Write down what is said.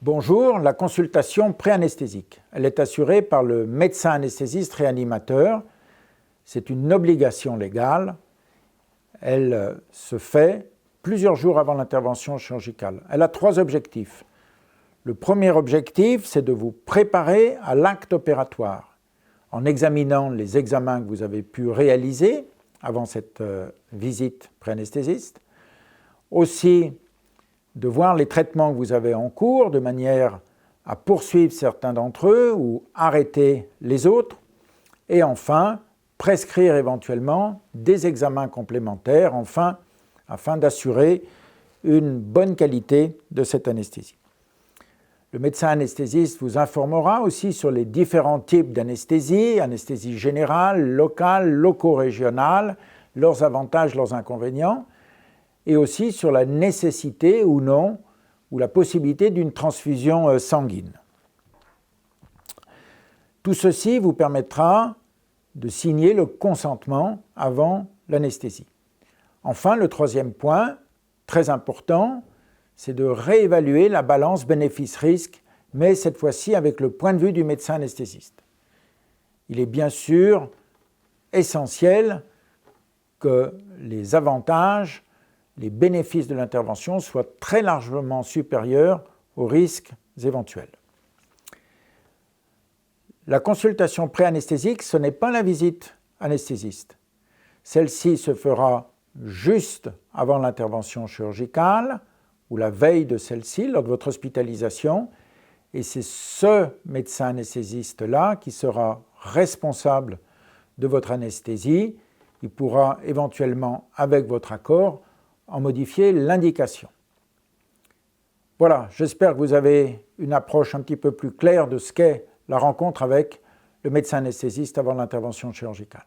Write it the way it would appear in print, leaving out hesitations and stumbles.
Bonjour, la consultation pré-anesthésique. Elle est assurée par le médecin anesthésiste réanimateur. C'est une obligation légale. Elle se fait plusieurs jours avant l'intervention chirurgicale. Elle a 3 objectifs. Le premier objectif, c'est de vous préparer à l'acte opératoire en examinant les examens que vous avez pu réaliser avant cette visite pré-anesthésiste. Aussi, de voir les traitements que vous avez en cours de manière à poursuivre certains d'entre eux ou arrêter les autres. Et enfin, prescrire éventuellement des examens complémentaires, afin d'assurer une bonne qualité de cette anesthésie. Le médecin anesthésiste vous informera aussi sur les différents types d'anesthésie, anesthésie générale, locale, loco-régionale, leurs avantages, leurs inconvénients, et aussi sur la nécessité ou non, ou la possibilité d'une transfusion sanguine. Tout ceci vous permettra de signer le consentement avant l'anesthésie. Enfin, le troisième point, très important, c'est de réévaluer la balance bénéfice-risque, mais cette fois-ci avec le point de vue du médecin anesthésiste. Il est bien sûr essentiel que les avantages, les bénéfices de l'intervention soient très largement supérieurs aux risques éventuels. La consultation pré-anesthésique, ce n'est pas la visite anesthésiste. Celle-ci se fera juste avant l'intervention chirurgicale ou la veille de celle-ci, lors de votre hospitalisation, et c'est ce médecin anesthésiste-là qui sera responsable de votre anesthésie. Il pourra éventuellement, avec votre accord, en modifier l'indication. Voilà, j'espère que vous avez une approche un petit peu plus claire de ce qu'est la rencontre avec le médecin anesthésiste avant l'intervention chirurgicale.